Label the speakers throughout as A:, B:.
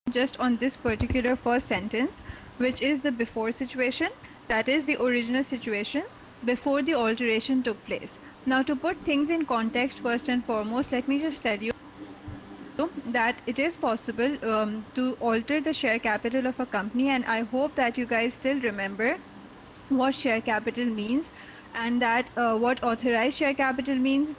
A: just on this particular first sentence, which is the before situation, that is the original situation before the alteration took place. Now, to put things in context, first and foremost, let me just tell you that it is possible to alter the share capital of a company, and I hope that you guys still remember what share capital means, and that what authorized share capital means,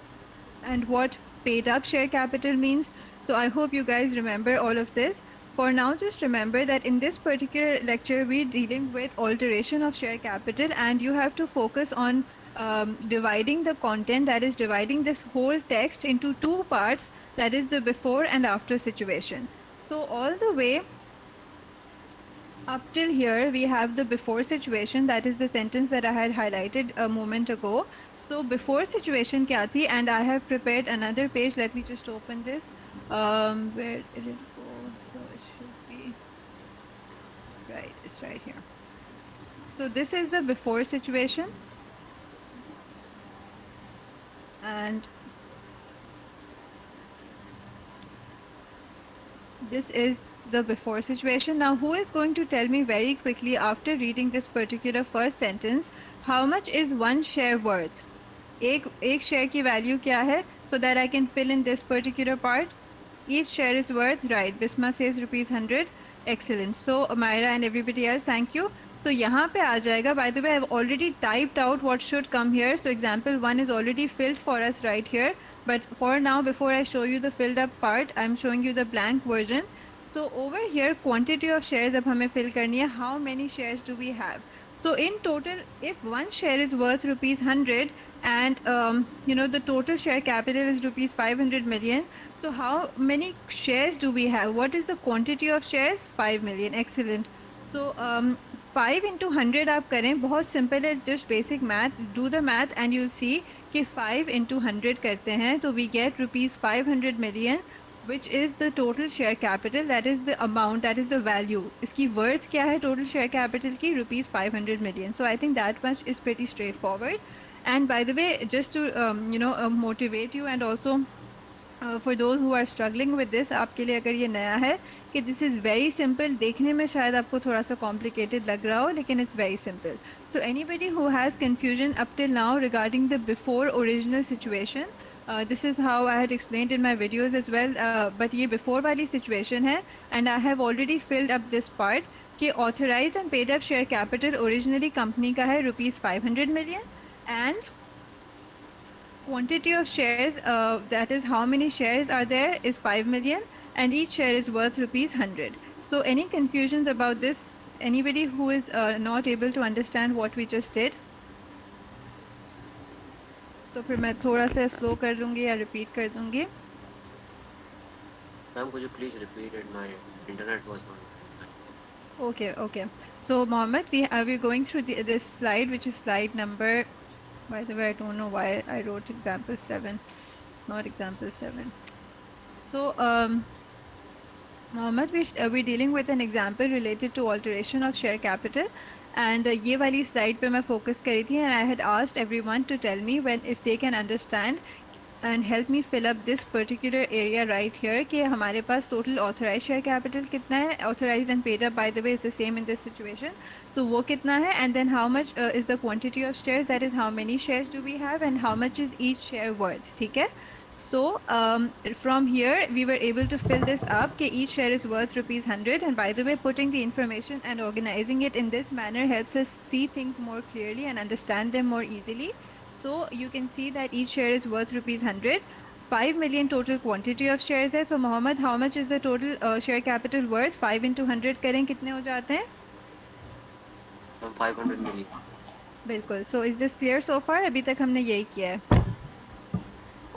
A: and what paid up share capital means. So I hope you guys remember all of this. For now, just remember that in this particular lecture, we're dealing with alteration of share capital, and you have to focus on dividing the content, that is dividing this whole text into two parts, that is the before and after situation. So all the way up till here, we have the before situation, that is the sentence that I had highlighted a moment ago. So before situation kya thi, and I have prepared another page. Let me just open this. Where did it go? So it should be right. It's right here. So this is the before situation, and this is the before situation. Now, who is going to tell me very quickly, after reading this particular first sentence, how much is one share worth? एक share की value क्या है, so that I can fill in this particular part. Each share is worth, right, Bisma says ₹100. Excellent. So Myra and everybody else, thank you. So यहाँ पे आ जाएगा. By the way, I've already typed out what should come here. So example 1 is already filled for us right here. But for now, before I show you the filled up part, I'm showing you the blank version. So over here, quantity of shares अब हमें fill करनी है. How many shares do we have? So in total, if one share is worth ₹100, and the total share capital is ₹500 million, so how many shares do we have? What is the quantity of shares? 5 million. Excellent. So 5 into 100 आप करें, बहुत simple है, just basic math. Do the math and you'll see कि 5 into 100 करते हैं तो we get ₹500 million, which is the total share capital, that is the amount, that is the value. इसकी worth क्या है total share capital की? ₹500 million. So I think that much is pretty straightforward. And by the way, just to motivate you, and also for those who are struggling with this, आपके लिए अगर ये नया है कि this is very simple, देखने में शायद आपको थोड़ा सा complicated लग रहा हो, लेकिन it's very simple. So anybody who has confusion up till now regarding the before original situation, this is how I had explained in my videos as well, but ये before वाली situation है, and I have already filled up this part कि authorized and paid up share capital originally company का है ₹500 million, and quantity of shares, that is how many shares are there, is 5 million, and each share is worth ₹100. So any confusions about this? Anybody who is not able to understand what we just did? तो फिर मैं थोड़ा सा slow कर दूंगी या repeat कर दूंगी.
B: Ma'am, could you please repeat it? My internet was not.
A: Okay. So Mohammed, we're going through this slide, which is slide number. By the way, I don't know why I wrote example 7. It's not example 7. So Mohammed, we're dealing with an example related to alteration of share capital, and ये वाली slide पे मैं focus करी थी, and I had asked everyone to tell me when if they can understand and help me fill up this particular area right here कि हमारे पास total authorized share capital कितना है. Authorized and paid up, by the way, is the same in this situation. So वो कितना है, and then how much is the quantity of shares, that is how many shares do we have, and how much is each share worth. ठीक है. So from here we were able to fill this up कि each share is worth ₹100, and by the way, putting the information and organizing it in this manner helps us see things more clearly and understand them more easily. So you can see that each share is worth ₹100. 5 million total quantity of shares है. So Mohammed, how much is the total share capital worth? 5 into 100 करें, कितने हो जाते हैं?
B: Ma'am, 500 million.
A: बिल्कुल. So is this clear so far? अभी तक हमने यही किया है.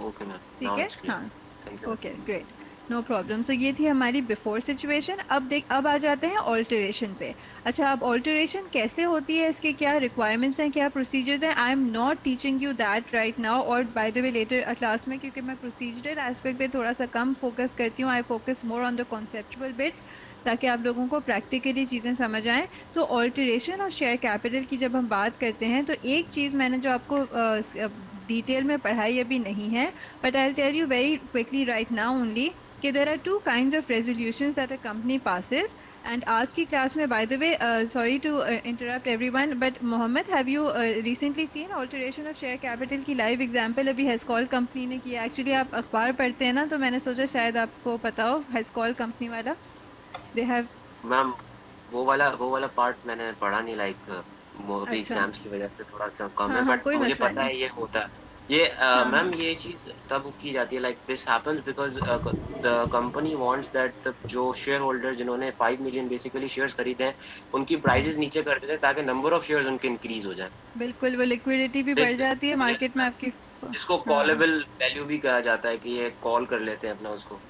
B: Okay, ma'am.
A: ठीक
B: Now
A: है.
B: it's clear.
A: हाँ.
B: Thank you, ma'am.
A: Okay great, no problem. So ये थी हमारी बिफोर सिचुएशन. अब आ जाते हैं ऑल्टरेशन पे. अच्छा, अब ऑल्टरेशन कैसे होती है, इसके क्या रिक्वायरमेंट्स हैं, क्या प्रोसीजर्स हैं? I am not teaching you that right now, और by the way later class में, क्योंकि मैं प्रोसीजरल एस्पेक्ट पे थोड़ा सा कम फोकस करती हूँ. I focus more on the conceptual bits, ताकि आप लोगों को प्रैक्टिकली चीज़ें समझ आएँ. तो ऑल्टरेशन और शेयर कैपिटल की जब हम बात करते हैं, तो एक चीज़ मैंने जो आपको डिटेल में पढ़ाई अभी नहीं है, but I tell you very quickly right now only कि there are two kinds of resolutions that a company passes. And आज की क्लास में, by the way, sorry to interrupt everyone, but Mohammed, have you recently seen alteration of share capital की live example? अभी हेस्कॉल company ने किया. Actually आप अखबार पढ़ते हैं ना, तो मैंने सोचा शायद आपको पता हो. हेस्कॉल कंपनी वाला, दे हैव.
B: मैम वो वाला पार्ट मैंने पढ़ा नहीं, लाइक वो अभी
A: अच्छा.
B: एग्जाम्स की वजह से थोड़ा सा कम है,
A: हाँ हाँ,
B: बट
A: कोई
B: मुझे
A: मसला
B: पता
A: नहीं.
B: है ये होता है. ये
A: हाँ हाँ.
B: मैम ये चीज तब की जाती है, like this happens because the company wants that the जो शेयर होल्डर जिन्होंने 5 मिलियन बेसिकली शेयर्स खरीदे हैं, उनकी प्राइजेस नीचे कर देते हैं ताकि नंबर ऑफ शेयर्स उनके इंक्रीज हो जाए.
A: बिल्कुल, वो लिक्विडिटी भी बढ़
B: दिस
A: जाती है मार्केट में आपकी.
B: जिसको
A: हाँ.
B: कॉलेबल वैल्यू भी कहा जाता है कि ये कॉल कर लेते हैं अपना उसको.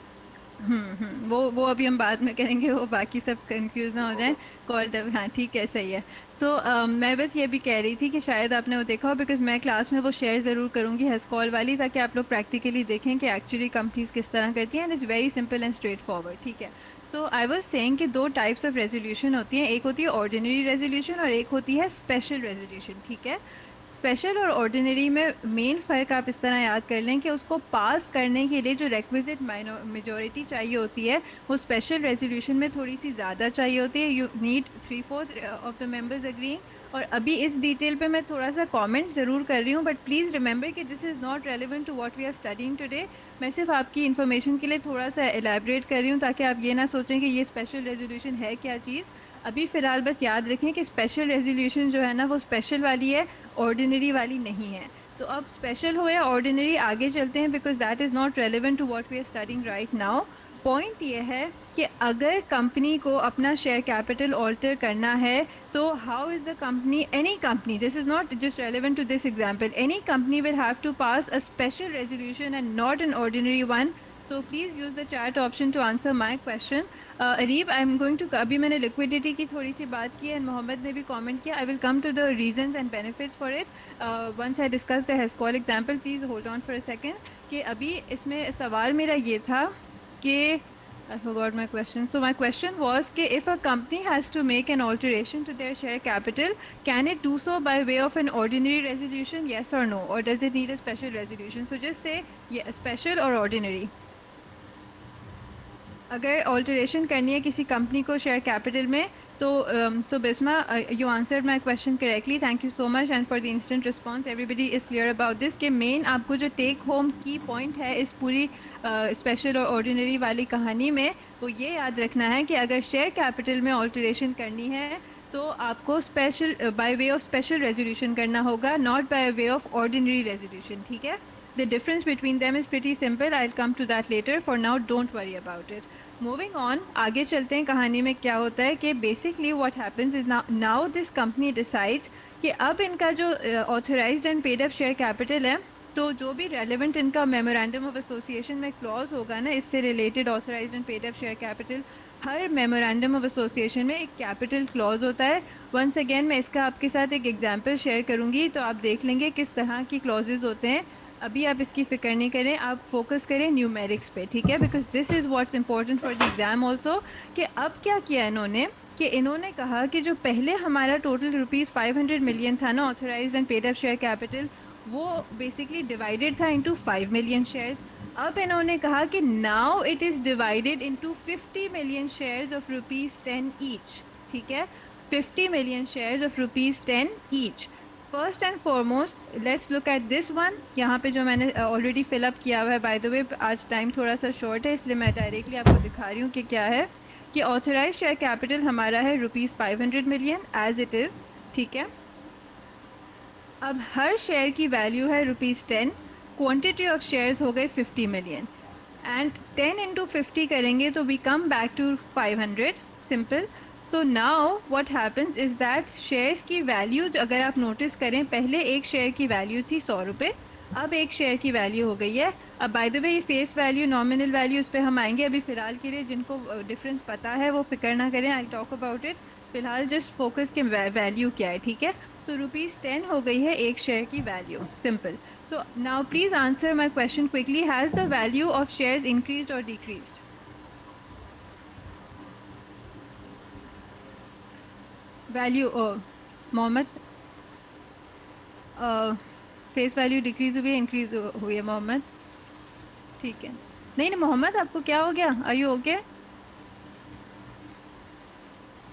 A: वो अभी हम बाद में करेंगे, वो बाकी सब कंफ्यूज ना हो जाए. कॉल डब, हाँ ठीक है, सही है. सो मैं बस ये भी कह रही थी कि शायद आपने वो देखा हो, बिकॉज मैं क्लास में वो शेयर ज़रूर करूँगी हेस्कॉल वाली, ताकि आप लोग प्रैक्टिकली देखें कि एक्चुअली कंपनीज किस तरह करती हैं. And it's very simple and straight forward. ठीक है. सो आई वाज सेइंग कि दो टाइप्स ऑफ रेजोल्यूशन होती हैं. एक होती है ऑर्डिनरी रेजोल्यूशन और एक होती है स्पेशल रेजोल्यूशन. ठीक है. स्पेशल और ऑर्डिनरी में मेन फ़र्क आप इस तरह याद कर लें कि उसको पास करने के लिए जो रिक्विजिट मेजॉरिटी चाहिए होती है, वो स्पेशल रेजोल्यूशन में थोड़ी सी ज़्यादा चाहिए होती है. You need 3/4 of the members agreeing. और अभी इस डिटेल पे मैं थोड़ा सा कमेंट ज़रूर कर रही हूँ, बट प्लीज़ रिमेंबर कि this is not relevant to what we are studying today. मैं सिर्फ आपकी इन्फॉर्मेशन के लिए थोड़ा सा एलैबोरेट कर रही हूँ, ताकि आप ये ना सोचें कि ये स्पेशल रेजोल्यूशन है क्या चीज़. अभी फ़िलहाल बस याद रखें कि स्पेशल रेजोल्यूशन जो है ना, वो स्पेशल वाली है, ऑर्डिनरी वाली नहीं है. तो अब स्पेशल हो या ऑर्डिनरी, आगे चलते हैं, because that is not relevant to what we are studying right now. Point ये है कि अगर कंपनी को अपना शेयर कैपिटल ऑल्टर करना है, तो how is the company, any company, this is not just relevant to this example, any company will have to pass a special resolution and not an ordinary one. So please use the chat option to answer my question. Areeb, I am going to, अभी मैंने liquidity की थोड़ी सी बात की and Mohammad ने भी comment किया. I will come to the reasons and benefits for it once I discuss the Hascol example. Please hold on for a second. कि अभी इसमें सवाल मेरा ये था कि I forgot my question. So my question was कि if a company has to make an alteration to their share capital, can it do so by way of an ordinary resolution, yes or no, or does it need a special resolution? So just say yeah, special or ordinary. अगर alteration करनी है किसी company को share capital में, तो so Bisma, you answered my question correctly. Thank you so much and for the instant response. Everybody is clear about this कि main आपको जो टेक होम की पॉइंट है इस पूरी स्पेशल और ऑर्डिनरी वाली कहानी में, वो ये याद रखना है कि अगर शेयर कैपिटल में ऑल्टरेशन करनी है, तो आपको special by way of special resolution करना होगा, not by way of ordinary resolution. ठीक है. The difference between them is pretty simple. I'll come to that later. For now, don't worry about it. Moving on, आगे चलते हैं. कहानी में क्या होता है कि basically what happens is now this company decides कि अब इनका जो authorized and paid up share capital है, तो जो भी रेलिवेंट इनका मेमोरेंडम ऑफ एसोसिएशन में क्लॉज होगा ना, इससे related authorised and paid up share capital, her memorandum of association में एक कैपिटल क्लॉज होता है. वंस अगेन मैं इसका आपके साथ एक एग्जांपल शेयर करूंगी, तो आप देख लेंगे किस तरह की क्लॉजेज होते हैं. अभी आप इसकी फ़िक्र नहीं करें, आप फोकस करें न्यूमेरिक्स पे. ठीक है. Because this is what's important for the exam also. कि अब क्या किया इन्होंने, कि इन्होंने कहा कि जो पहले हमारा टोटल ₹500 मिलियन था ना authorised and paid up share capital, वो बेसिकली डिवाइडेड था इनटू 5 मिलियन शेयर्स. अब इन्होंने कहा कि now it is divided into 50 million shares of ₹10 each. ठीक है. 50 million shares of ₹10 each. First and foremost let's look at this one. यहाँ पे जो मैंने ऑलरेडी फिलअप किया हुआ है, बाय द वे आज टाइम थोड़ा सा शॉर्ट है, इसलिए मैं डायरेक्टली आपको दिखा रही हूँ कि क्या है. कि ऑथराइज शेयर कैपिटल हमारा है ₹500 मिलियन एज इट इज़. ठीक है. अब हर शेयर की वैल्यू है ₹10. क्वांटिटी ऑफ शेयर्स हो गए 50 मिलियन एंड 10 इंटू 50 करेंगे तो we come back to 500. Simple. So now what happens is that shares की वैल्यू, अगर आप नोटिस करें, पहले एक शेयर की वैल्यू थी 100 रुपये, अब एक शेयर की वैल्यू हो गई है. अब बाय द वे ये फेस वैल्यू, नॉमिनल वैल्यू, उस पर हम आएंगे. अभी फ़िलहाल के लिए जिनको डिफरेंस पता है वो फिक्र ना करें, आई टॉक अबाउट इट. फ़िलहाल जस्ट फोकस के वैल्यू क्या है. ठीक है. तो ₹10 हो गई है एक शेयर की वैल्यू. सिंपल. तो now please answer my question quickly. Has the value of shares increased और decreased? Value Mohammed, face value decrease हुई है इंक्रीज हुई है मोहम्मद? ठीक है। नहीं नहीं मोहम्मद, आपको क्या हो गया? Are you okay?